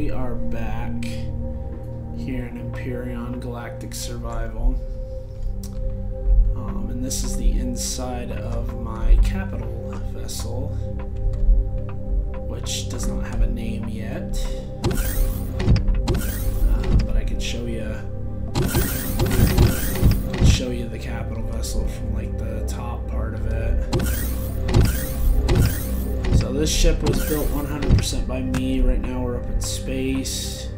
we are back here in Empyrion Galactic Survival. And this is the inside of my capital vessel, which does not have a name yet. But I can show you the capital vessel from like the top part of it. So this ship was built 100% by me. Right now we're up in space.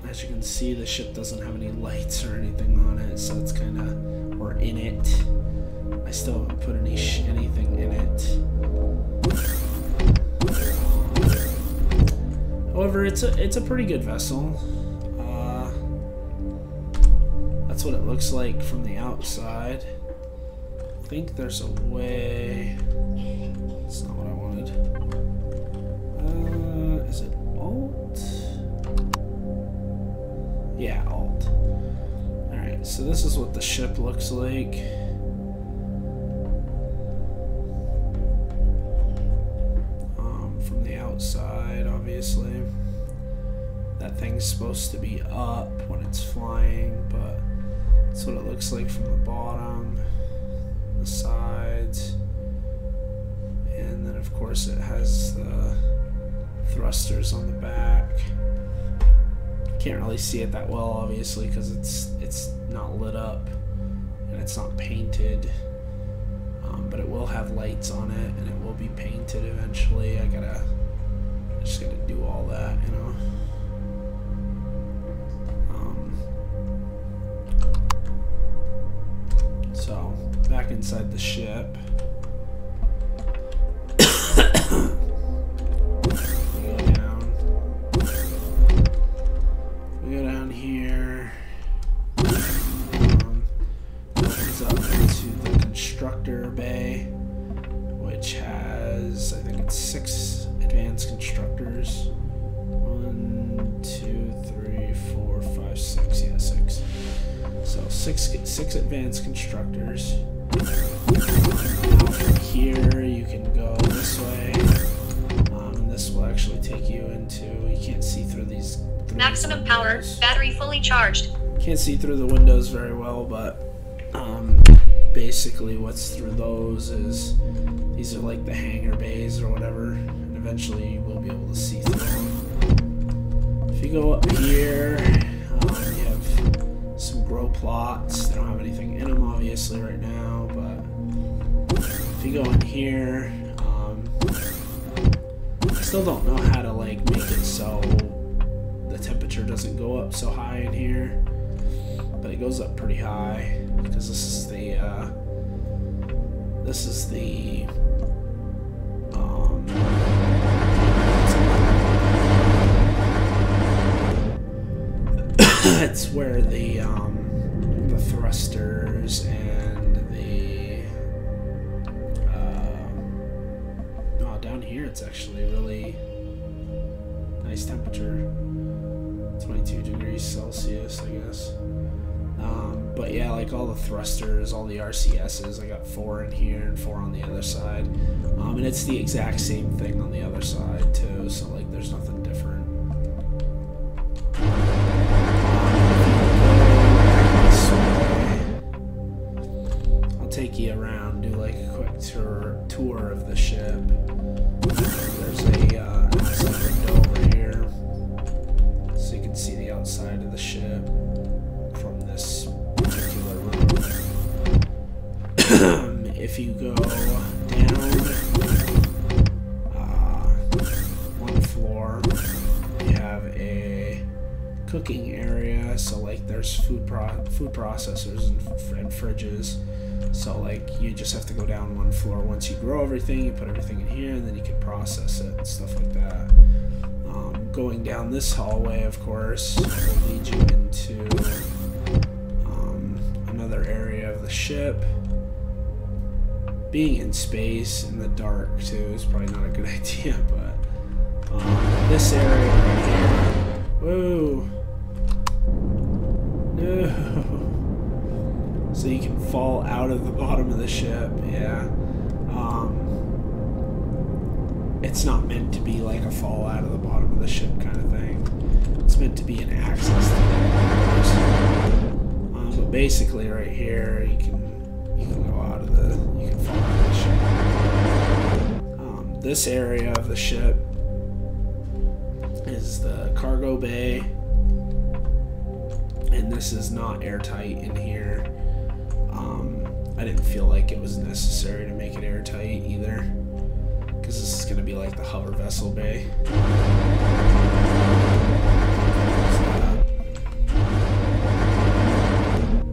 As you can see, the ship doesn't have any lights or anything on it, so it's kind of, we're in it. I still haven't put anything in it. However, it's a pretty good vessel. That's what it looks like from the outside. I think there's a way. That's not what I wanted. Is it Alt? Yeah, Alt. Alright, so this is what the ship looks like. From the outside, obviously. That thing's supposed to be up when it's flying, but that's what it looks like from the bottom, the sides, and then of course it has the thrusters on the back. Can't really see it that well, obviously, because it's not lit up and it's not painted, but it will have lights on it and it will be painted eventually. I just gotta do all that, you know. So back inside the ship. We go down here. Opens up into the constructor bay, which has, I think it's 6 advanced constructors. 1, 2, 3, 4, 5, 6. Yeah, 6. So six advanced constructors. From here you can go this way. And this will actually take you into, you can't see through these. Maximum power, battery fully charged. Can't see through the windows very well, but basically what's through those is, these are like the hangar bays or whatever, and eventually you will be able to see through them. If you go up here, you have some grow plots. They don't have anything in them obviously right now, but if you go in here, I still don't know how to like make it so the temperature doesn't go up so high in here, but it goes up pretty high because this is the it's where the thrusters and the down here it's actually really nice temperature, 22 degrees Celsius, I guess. But yeah, like all the thrusters, all the RCSs, I got 4 in here and 4 on the other side, and it's the exact same thing on the other side too, so like there's nothing different. Take you around, do like a quick tour of the ship. There's a outside window over here, so you can see the outside of the ship from this particular room. If you go down 1 floor, you have a cooking area, so like there's food processors and fridges. So like you just have to go down 1 floor. Once you grow everything, you put everything in here, and then you can process it and stuff like that. Going down this hallway, of course, will lead you into another area of the ship. Being in space in the dark too is probably not a good idea, but this area right here. Whoa! No. So you can fall out of the bottom of the ship, yeah. it's not meant to be like a fall out of the bottom of the ship kind of thing. It's meant to be an access to the but basically right here you can go out of the, you can fall out of the ship. This area of the ship is the cargo bay, and this is not airtight in here. I didn't feel like it was necessary to make it airtight either, because this is going to be like the hover vessel bay.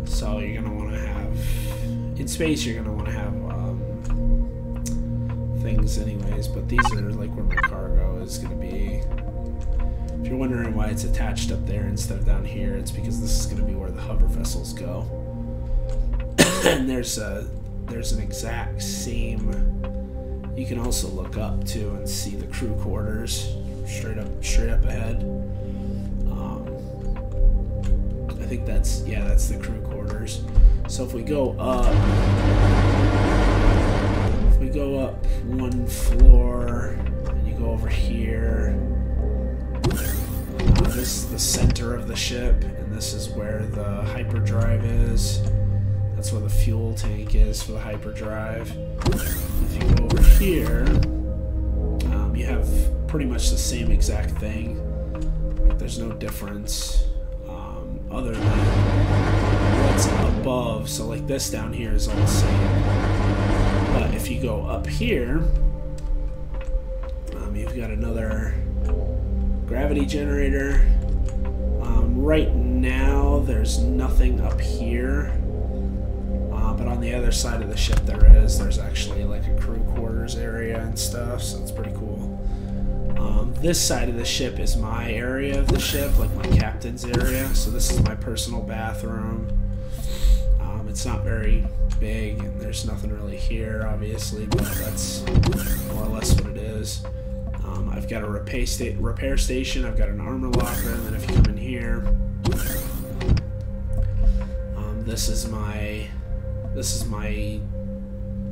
So you're going to want to have, in space you're going to want to have things anyways, but these are like where my cargo is going to be. If you're wondering why it's attached up there instead of down here, it's because this is going to be where the hover vessels go. And there's an exact same, you can also look up too and see the crew quarters straight up ahead. I think that's the crew quarters. So if we go up one floor and you go over here, this is the center of the ship, and this is where the hyperdrive is. That's where the fuel tank is for the hyperdrive. If you go over here, you have pretty much the same exact thing. Like, there's no difference other than what's above. So like this down here is all the same. But if you go up here, you've got another gravity generator. Right now there's nothing up here. But on the other side of the ship there's actually like a crew quarters area and stuff, so it's pretty cool. This side of the ship is my area of the ship, like my captain's area, so this is my personal bathroom. It's not very big, and there's nothing really here, obviously, but that's more or less what it is. I've got a repair station, I've got an armor locker, and then if you come in here, this is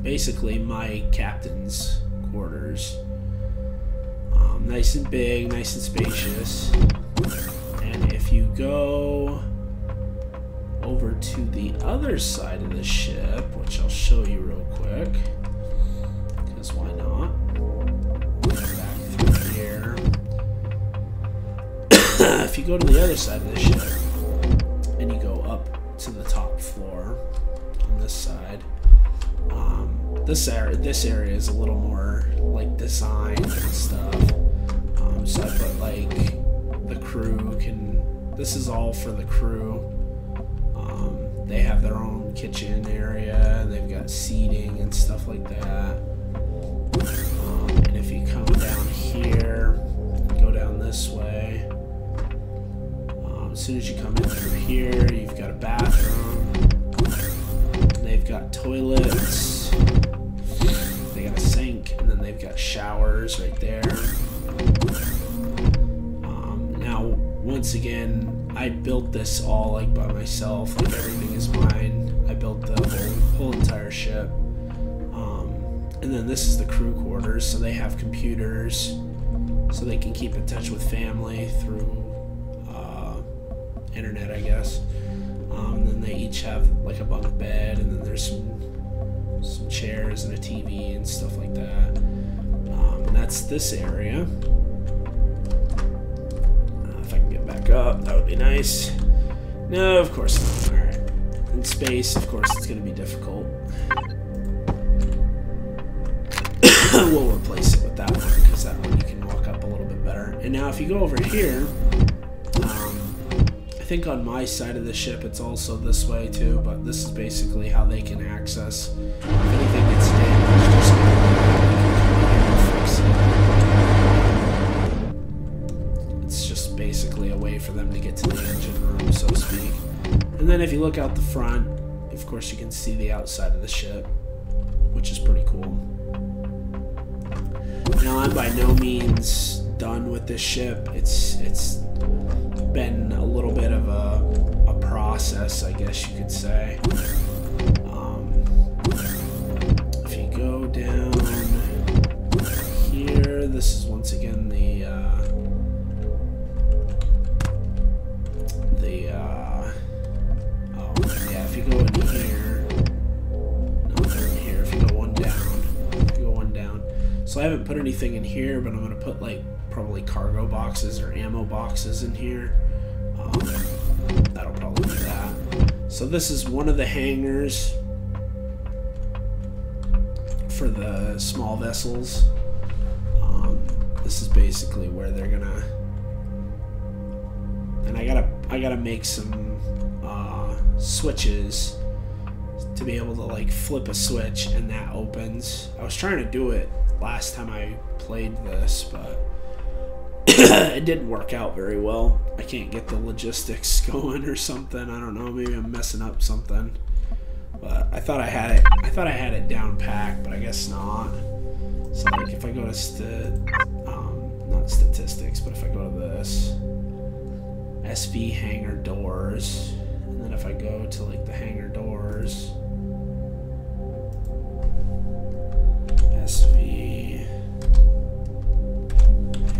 basically my captain's quarters. Nice and big, nice and spacious. And if you go over to the other side of the ship, which I'll show you real quick, because why not? Back through here. If you go to the other side of the ship and you go up to the top floor on this side, this area is a little more like designed and stuff. So I put like the crew can. This is all for the crew. They have their own kitchen area, and they've got seating and stuff like that. And if you come down here, go down this way. As soon as you come in through here, you've got a bathroom. They've got toilets. They got a sink, and then they've got showers right there. Now, once again, I built this all like by myself. Like, everything is mine. I built the whole entire ship. And then this is the crew quarters, so they have computers, so they can keep in touch with family through internet, I guess. And then they each have like a bunk bed, and then there's some chairs and a TV and stuff like that. And that's this area. If I can get back up, that would be nice. No, of course not. Alright. In space, of course, it's going to be difficult. We'll replace it with that one, because that one you can walk up a little bit better. And now if you go over here, I think on my side of the ship it's also this way too, but this is basically how they can access. If anything gets damaged or something, they can it's just basically a way for them to get to the engine room, so to speak. And then if you look out the front, of course you can see the outside of the ship, which is pretty cool. Now, I'm by no means done with this ship. It's been a little bit of a process, I guess you could say. If you go down here, the this is once again the oh yeah, if you go in here, no, they're in here. If you go one down, so I haven't put anything in here, but I'm gonna put like probably cargo boxes or ammo boxes in here. That'll probably do that. So this is one of the hangars for the small vessels. This is basically where they're gonna, and I gotta make some switches to be able to like flip a switch and that opens. I was trying to do it last time I played this, but it didn't work out very well. I can't get the logistics going or something. I don't know, maybe I'm messing up something. But I thought I had it down packed, but I guess not. So like if I go to not statistics, but if I go to this SV hangar doors, and then if I go to like the hangar doors, SV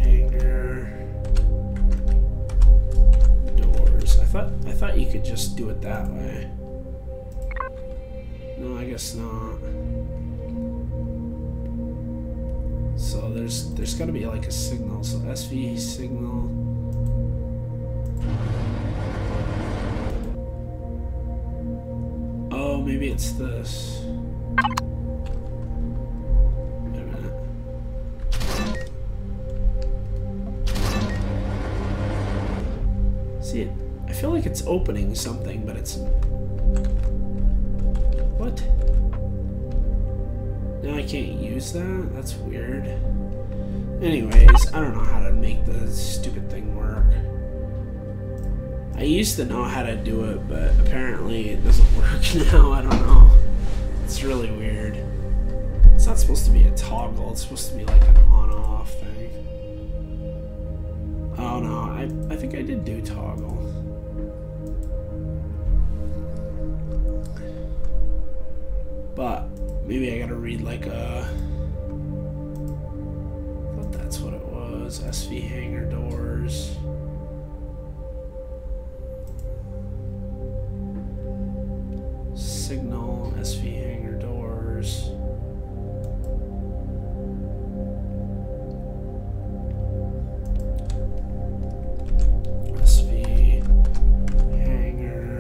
hangar doors. I thought you could just do it that way. No, I guess not. So there's got to be like a signal. So SV signal. Oh, maybe it's this. Wait a minute. See it? I feel like it's opening something, but it's. What? Now I can't use that? That's weird. Anyways, I don't know how to make the stupid thing work. I used to know how to do it, but apparently it doesn't work now. I don't know. It's really weird. It's not supposed to be a toggle. It's supposed to be like an on-off thing. Oh no, I think I did do toggle. But maybe I gotta read like a. I thought that's what it was. SV hangar doors. Signal SV hangar doors. SV hangar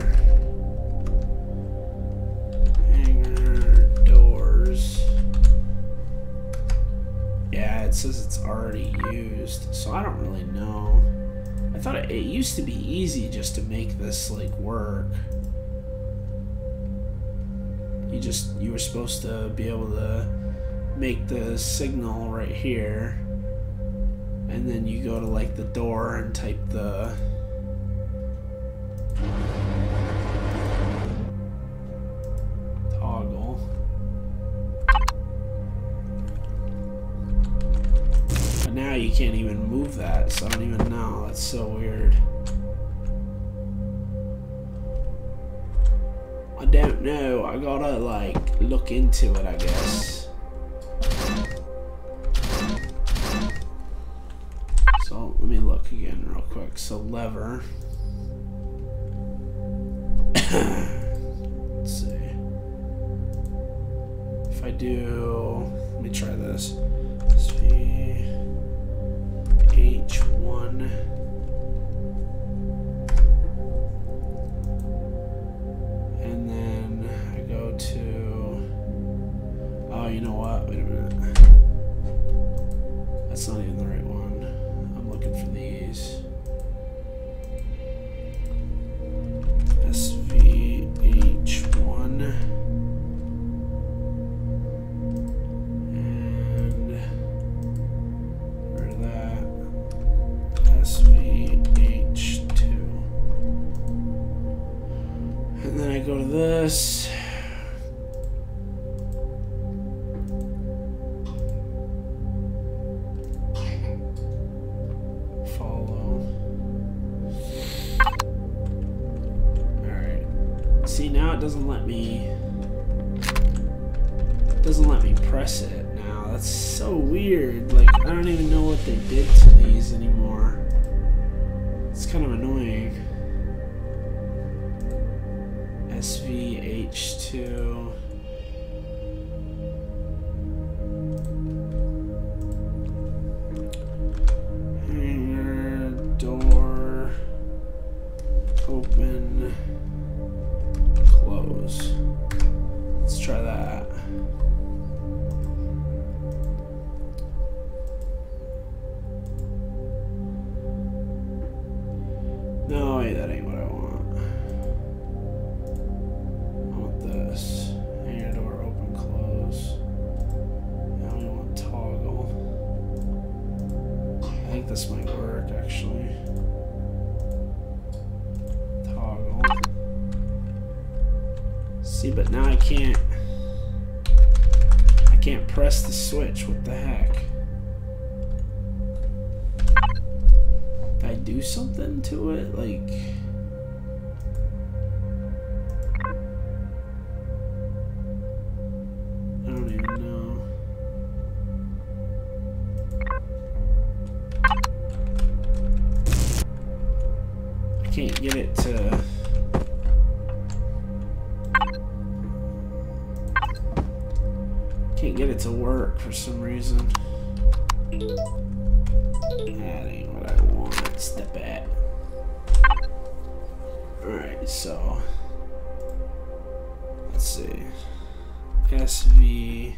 doors. Yeah, it says it's already used, so I don't really know. I thought it used to be easy just to make this like work. You were supposed to be able to make the signal right here, and then you go to like the door and type the toggle. But now you can't even move that, so I don't even know. That's so weird. I don't know. I gotta like look into it, I guess. So let me look again real quick. So lever. Let's see. If I do, let me try this. H1. And then I go to, oh, you know what? Wait a minute. That's not even the right one. I'm looking for these. SVH1. And where's that? SVH2. And then I go to this. Follow. Alright. See, now it doesn't let me press it now. that's so weird. Like, I don't even know what they did to these anymore. It's kind of annoying. SVH2. Hanger, door, open, close. Let's try that. No, wait, that ain't what I want. I want this. Hanger, door, open, close. Now we want toggle. I think this might work, actually. Toggle. See, but now I can't press the switch. What the heck? Did I do something to it? Like, I don't even know. I can't get it to... Can't get it to work for some reason. That ain't what I want. Step back. Alright, so let's see. SVH.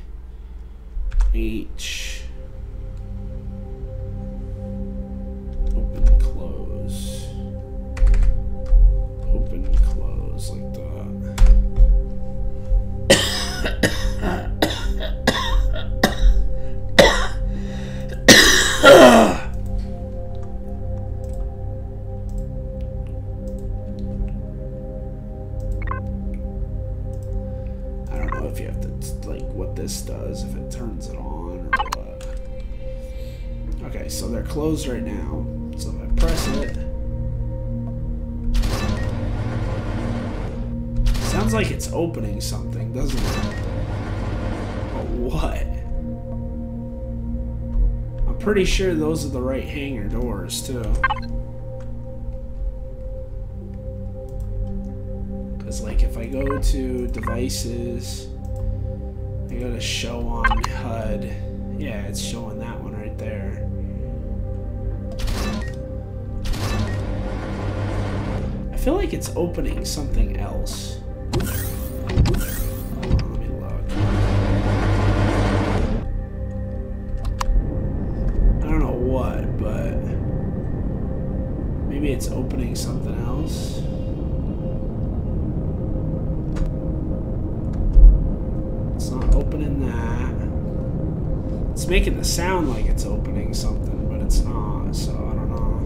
Open, close. Open, close, like that. I don't know if you have to, like, what this does, if it turns it on or what. Okay, so they're closed right now. So if I press it, sounds like it's opening something, doesn't it? But what? I'm pretty sure those are the right hanger doors too. Because, like, if I go to devices, I go to show on HUD, yeah, it's showing that one right there. I feel like it's opening something else. Hold on, let me look. I don't know what, but maybe it's opening something else. It's not opening that. It's making the sound like it's opening something, but it's not, so I don't know.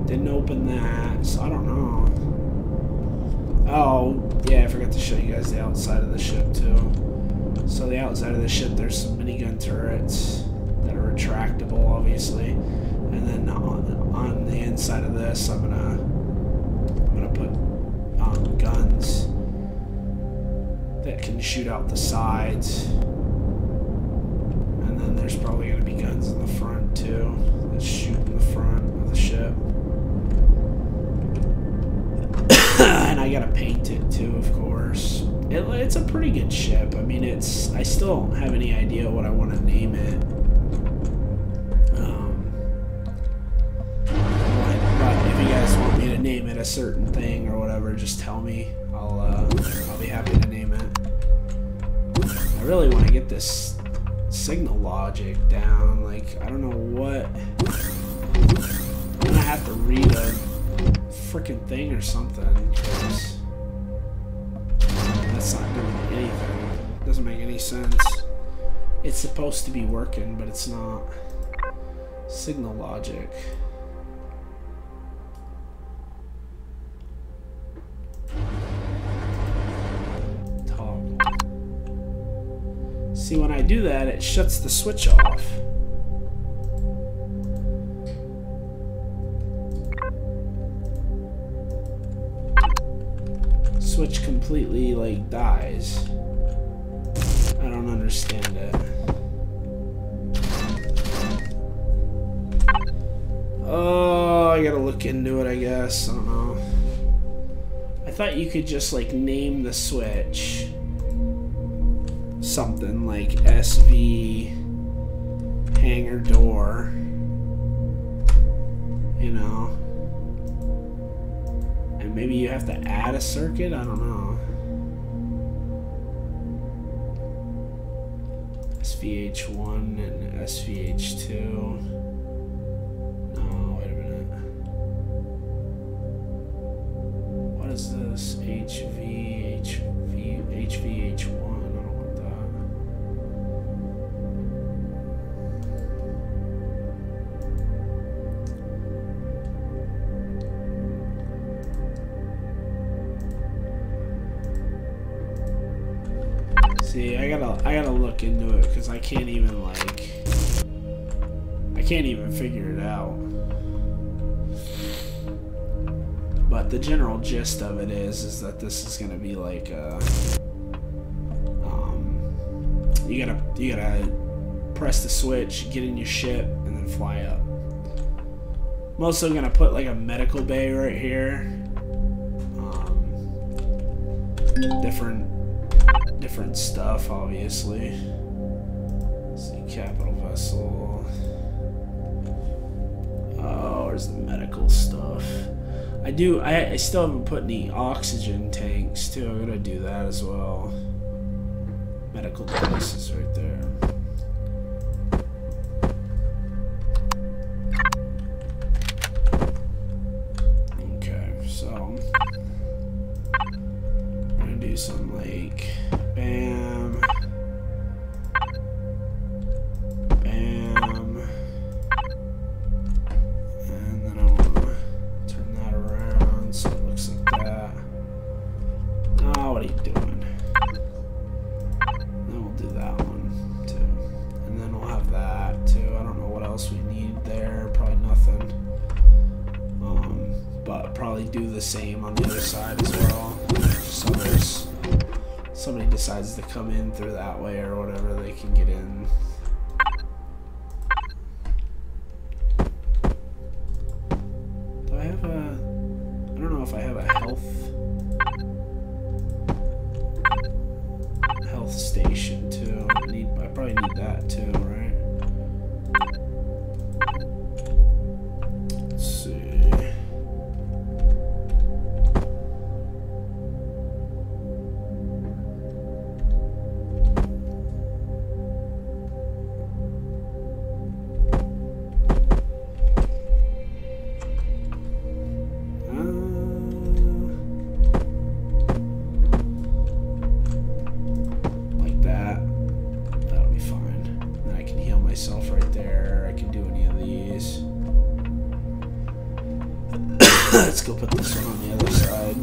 Didn't open that, so I don't know. Oh, yeah, I forgot to show you guys the outside of the ship, too. So the outside of the ship, there's some minigun turrets that are retractable, obviously. And then on the inside of this, I'm gonna put guns that can shoot out the sides. And then there's probably gonna be guns in the front, too, that shoot in the front of the ship. And I gotta paint it too, of course. It's a pretty good ship. I mean, I still don't have any idea what I want to name it. But if you guys want me to name it a certain thing or whatever, just tell me. I'll be happy to name it. I really want to get this signal logic down. Like, I don't know what. I'm gonna have to read a freaking thing or something, because that's not doing anything. It doesn't make any sense. It's supposed to be working, but it's not. Signal logic. Toggle. See, when I do that, it shuts the switch off. Switch completely, like, dies. I don't don't understand it. Oh, I gotta look into it, I guess. I don't know. I thought you could just, like, name the switch something like SV hangar door. You know? And maybe you have to add a circuit? I don't know. SVH1 and SVH2. No, wait a minute. What is this? HVH1. I don't want that. See, I gotta look into it because I can't even figure it out. But the general gist of it is that this is gonna be like you gotta press the switch, get in your ship, and then fly up. I'm also gonna put like a medical bay right here. Different stuff, obviously. Let's see, capital vessel. Oh, where's the medical stuff? I still haven't put any oxygen tanks too. I'm gonna do that as well. Medical devices right there. Okay, so I'm gonna do some like bam, bam, and then I wanna turn that around so it looks like that. Oh, what are you doing? Then we'll do that one too, and then we'll have that too. I don't know what else we need there. Probably nothing. But probably do the same on the other side as well. So there's somebody decides to come in through that way or whatever, they can get in. Do I have a... I don't know if I have a health station too. I probably need that too, right? Let's see. Let's go put this one on the other side.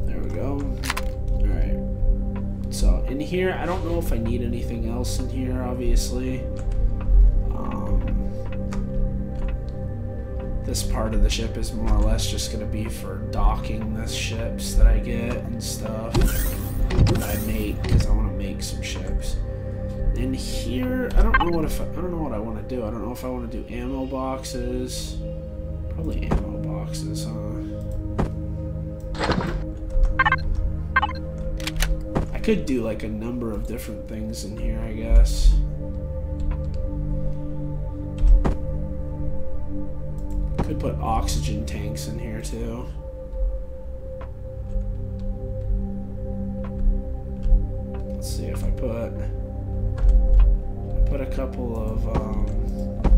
There we go. Alright. So in here, I don't know if I need anything else in here, obviously. This part of the ship is more or less just going to be for docking the ships that I get and stuff that I make, because I want to make some ships. In here, I don't know what I want to do. I don't know if I want to do ammo boxes. Probably ammo boxes, huh? I could do like a number of different things in here, I guess. Could put oxygen tanks in here too. Let's see if I put a couple of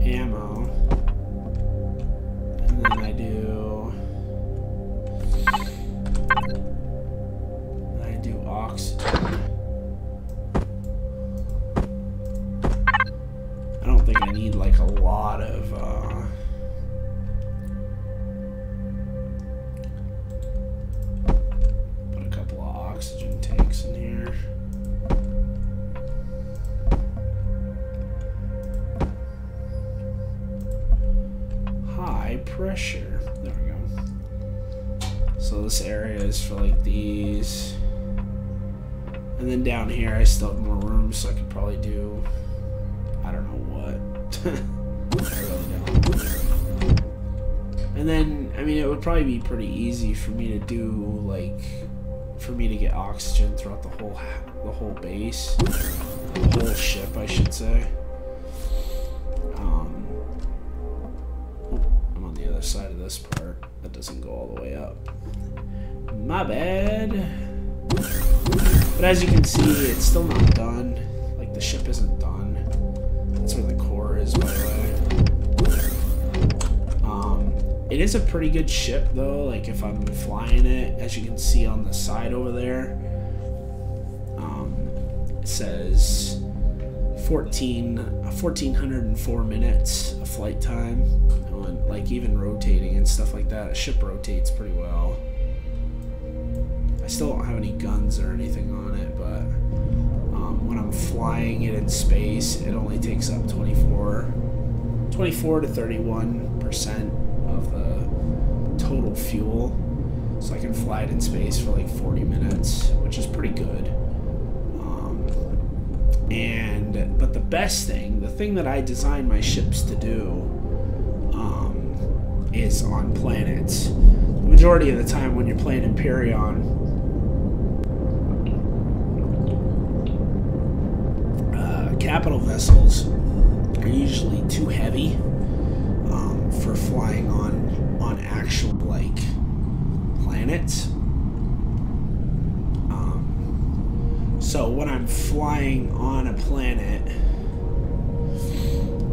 ammo, and then I do oxygen. I don't think I need like a lot of put a couple of oxygen tanks in here. High pressure. There we go. So this area is for like these. And then down here I still have more room, so I could probably do, I don't know what. I really don't. And then, I mean, it would probably be pretty easy for me to do, like, for me to get oxygen throughout the whole base. The whole ship, I should say. I'm on the other side of this part. That doesn't go all the way up. My bad. But as you can see, it's still not done. Like, the ship isn't done. That's where the core is, by the way. It is a pretty good ship, though. Like, if I'm flying it, as you can see on the side over there, it says 1,404 minutes of flight time. And, like, even rotating and stuff like that. The ship rotates pretty well. I still don't have any guns or anything on it, but when I'm flying it in space, it only takes up 24 to 31% of the total fuel. So I can fly it in space for like 40 minutes, which is pretty good. But the best thing, the thing that I designed my ships to do, is on planets. The majority of the time when you're playing Empyrion, capital vessels are usually too heavy for flying on actual, like, planets. So when I'm flying on a planet,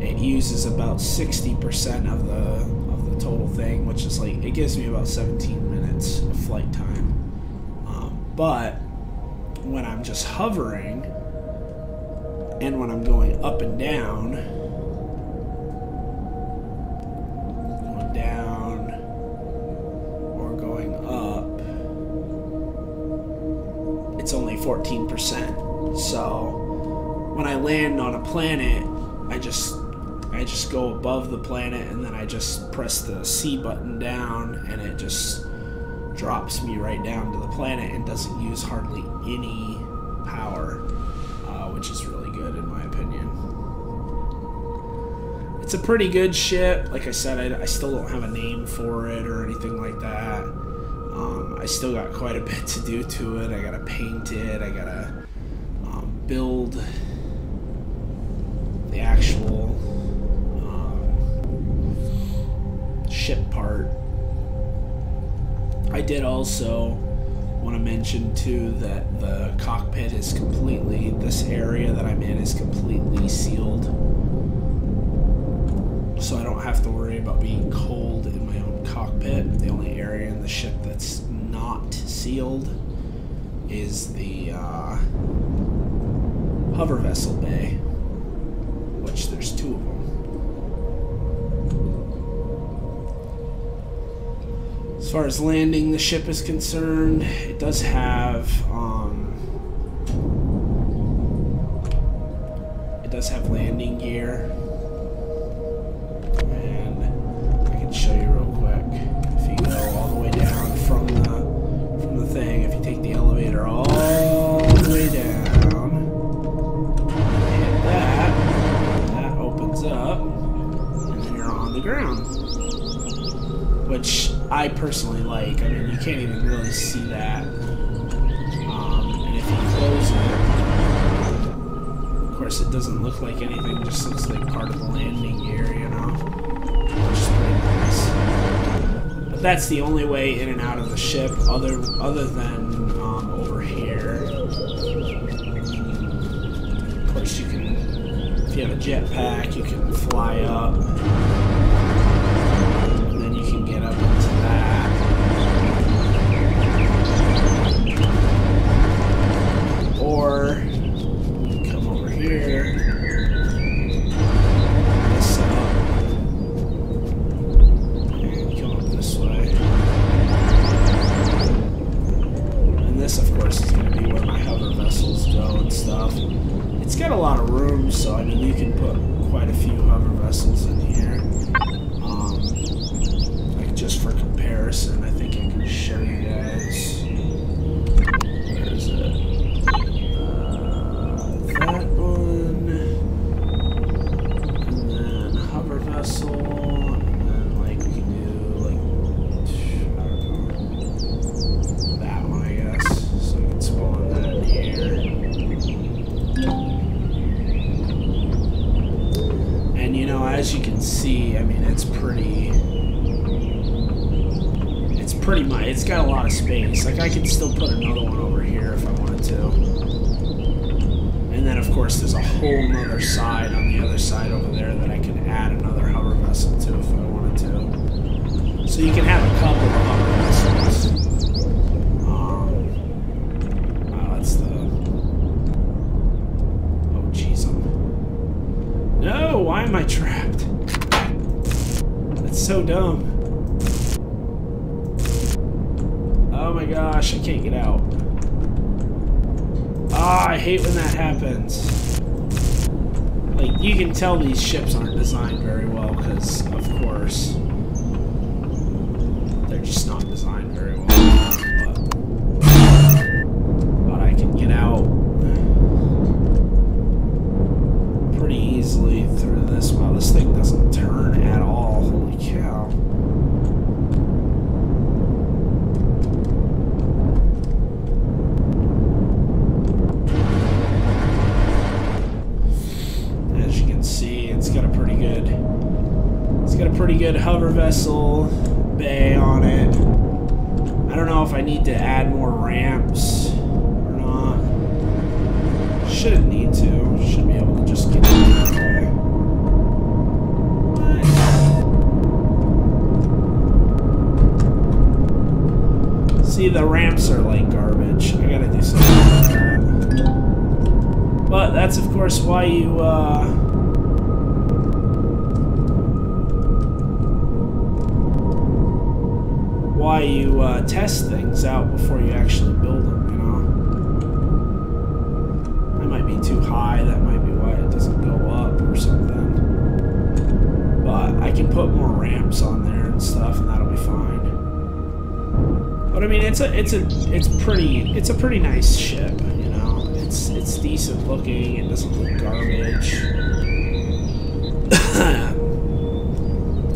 it uses about 60% of the total thing, which is like, it gives me about 17 minutes of flight time. But when I'm just hovering, and when I'm going up and down, or going up, it's only 14%. So when I land on a planet, I just go above the planet, and then I just press the C button down, and it just drops me right down to the planet and doesn't use hardly any power, which is really good in my opinion. It's a pretty good ship. Like I said, I still don't have a name for it or anything like that. I still got quite a bit to do to it. I gotta paint it. I gotta build the actual ship part. I did also want to mention too that the cockpit is completely, this area that I'm in is completely sealed, so I don't have to worry about being cold in my own cockpit. The only area in the ship that's not sealed is the hover vessel bay, which there's 2 of them. As far as landing the ship is concerned, it does have landing gear, and I can show you real quick. If you go all the way down from the thing, if you take the elevator all the way down, hit that opens up, and then you're on the ground, which I personally like. I mean, you can't even really see that. And if you close it, of course, it doesn't look like anything. It just looks like part of the landing gear, you know? Which is pretty nice. But that's the only way in and out of the ship, other than over here. Of course, you can, if you have a jetpack, you can fly up. Get up into that. Or come over here, this up, and come up this way. And this, of course, is going to be where my hover vessels go and stuff. It's got a lot of room, so I mean, you can put quite a few hover vessels in here. Just for comparison, I think I can show you guys. Where is it? That one. And then hover vessel. And then, like, we can do, like, I don't know. That one, I guess. So we can spawn that in here. And, you know, as you can see, I mean, it's pretty much, it's got a lot of space. Like, I could still put another one over here if I wanted to. And then, of course, there's a whole nother side on the other side over there that I can add another hover vessel to if I wanted to. So you can have a couple of hover vessels. Wow, that's the... Oh, jeez. No, why am I trapped? That's so dumb. Oh my gosh, I can't get out. Ah, I hate when that happens. Like, you can tell these ships aren't designed very well, because, of course, they're just not designed very well. But I can get out pretty easily through this. Wow, this thing doesn't turn at all. Holy cow. Pretty good hover vessel bay on it. I don't know if I need to add more ramps or not. Shouldn't need to. Should be able to just get in that way. See, the ramps are like garbage. I gotta do something like that. But that's of course why you test things out before you actually build them, you know? That might be too high, that might be why it doesn't go up or something. But I can put more ramps on there and stuff and that'll be fine. But I mean it's a pretty nice ship, you know? It's decent looking, it doesn't look garbage.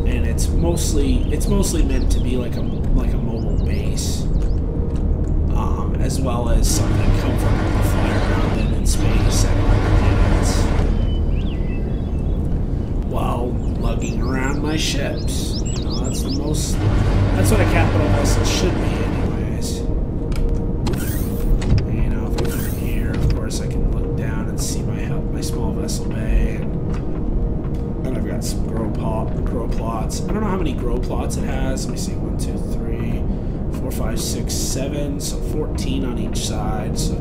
And it's mostly meant to be like a mobile base, as well as something comfortable to fly around in space and other planets while lugging around my ships. You know, that's what a capital vessel should be, anyways. And, you know, if I come in here, of course, I can look down and see my small vessel bay. And I've got some grow plots. I don't know how many grow plots it has. Let me see. 1, 2, 3, 4, 5, 6, 7. So 14 on each side. So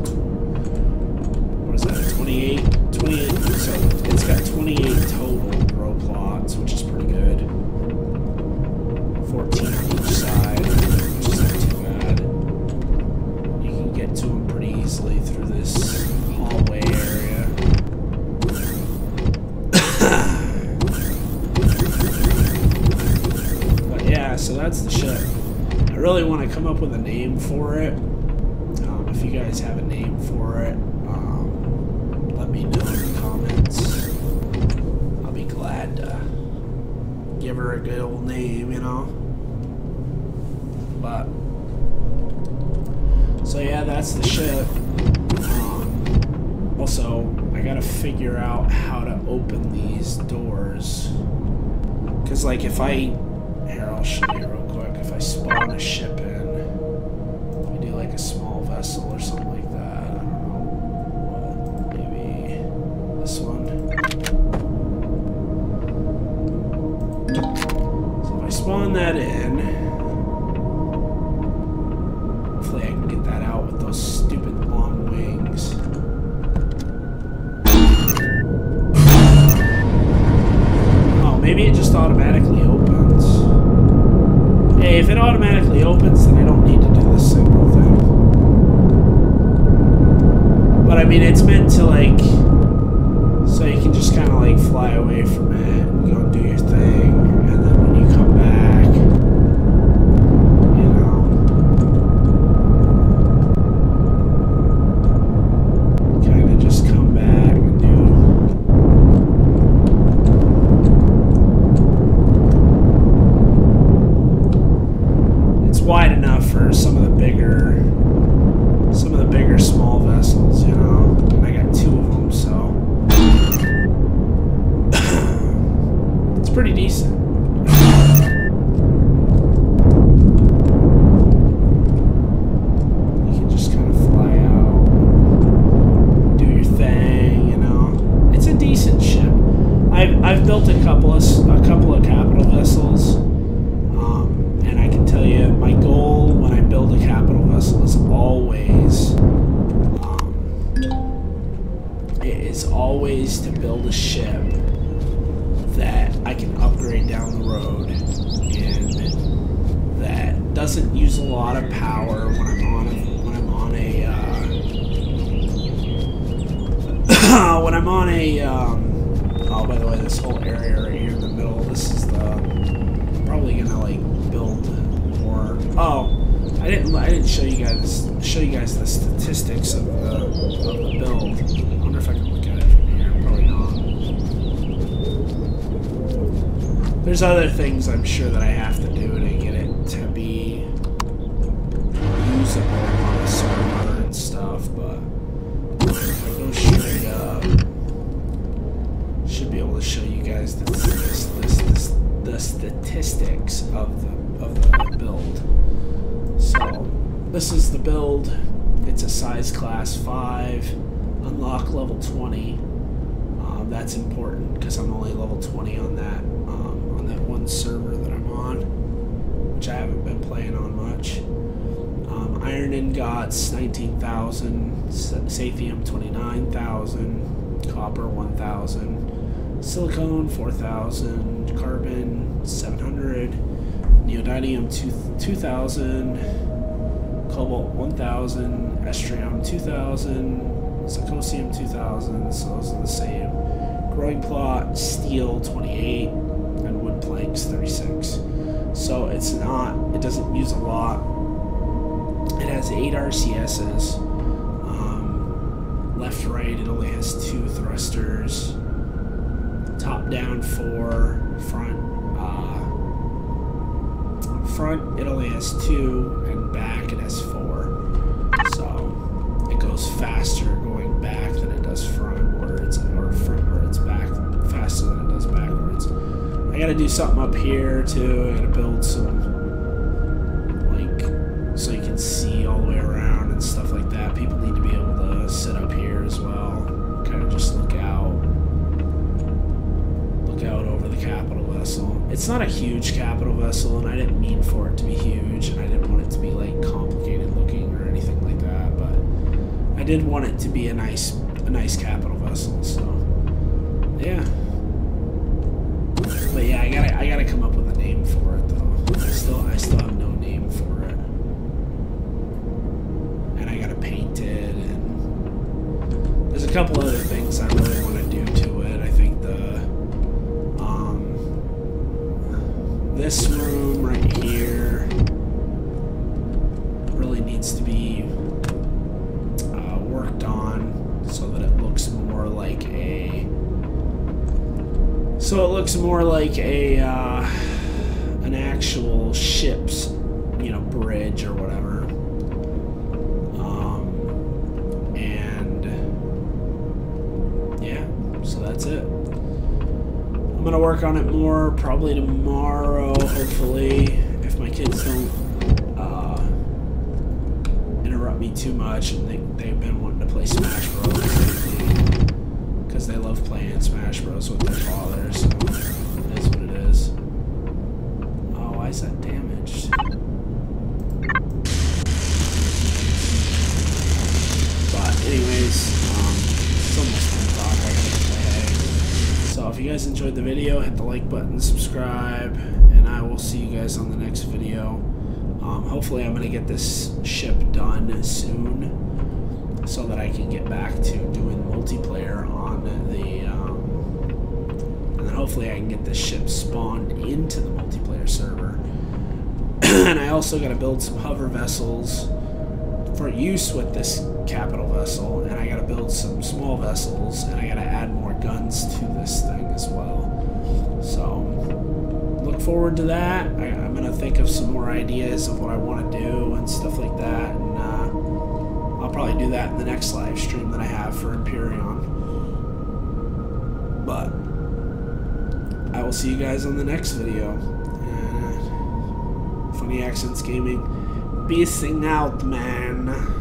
what is that? 28. 28. So it's got 28 total grow plots, which is pretty good. 14 on each side, which is not too bad. You can get to them pretty easily through this hallway area. So that's the ship. I really want to come up with a name for it. If you guys have a name for it, let me know in the comments. I'll be glad to give her a good old name, you know. But so yeah, that's the ship. Also, I gotta figure out how to open these doors. Cause like if Here, I'll show you real quick. If I spawn a ship in, we do like a small vessel or something like that. I don't know. What? Maybe this one. So if I spawn that in, hopefully I can get that out with those stupid long wings. Oh, maybe it just automatically opens. Hey, if it automatically opens, then I don't need to do this signal thing. But I mean, it's meant to like, so you can just kind of like fly away from it and go and do your thing, and then when you come back, you know, pretty decent. You can just kind of fly out, do your thing, you know. It's a decent ship. I've built a couple of capital vessels, and I can tell you my goal when I build a capital vessel is always to build a ship that I can upgrade down the road and that doesn't use a lot of power when I'm on a oh, by the way, this whole area right here in the middle, this is I'm probably gonna like build more. Oh, I didn't show you guys the statistics of the build. I wonder if I can look at it from here. Probably not. There's other things I'm sure that I have to do to get it to be usable on the server and stuff, but if I go straight up, should be able to show you guys the statistics of the build. So this is the build. It's a size class 5, unlock level 20. That's important because I'm only level 20 on that one server that I'm on, which I haven't been playing on much. Iron ingots 19,000, Sathium 29,000, copper 1,000, silicone 4,000, carbon 700, neodymium 2,000, cobalt 1,000, estrium 2,000, zirconium 2,000. So those are the same. Growing plot steel 28, and wood planks 36. So it doesn't use a lot. It has 8 RCSs. Left, right, it only has 2 thrusters. Top, down, 4. Front, it only has 2, and back, it has 4. So it goes faster going back than it does frontwards, or frontwards back faster than it does backwards. I gotta do something up here too. I gotta build some, so you can see all the way around and stuff like that. People need to be able to sit up here as well, kind of just look out over the capital vessel. It's not a huge capital vessel, and I didn't mean for it to be huge, and I didn't want it to be like complicated looking or anything like that, but I did want it to be a nice capital vessel. So yeah. But yeah, I gotta come up with a name for it though. I still have no name for it. And I gotta paint it, and there's a couple other things I really want to do to it. I think this room right here really needs to be worked on so that it looks more like an actual ship's, bridge or whatever. And yeah, so that's it. I'm gonna work on it more probably tomorrow, hopefully, if my kids don't interrupt me too much, and they've been wanting to play Smash Bros. Because they love playing Smash Bros. With their father, so it is what it is. Oh, why is that damaged? But anyways, it's almost 10 o'clock. I gotta get my egg. So if you guys enjoyed the video, hit the like button, subscribe, and I will see you guys on the next video. Hopefully I'm going to get this ship done soon so that I can get back to doing multiplayer on the and then hopefully I can get this ship spawned into the multiplayer server. And I also got to build some hover vessels for use with this capital vessel, and I got to build some small vessels, and I got to add more guns to this thing as well. So look forward to that. I'm going to think of some more ideas of what I want to do and stuff like that, and I'll probably do that in the next live stream that I have for Empyrion. But I will will see you guys on the next video. Funny Accents Gaming, peacing out, man.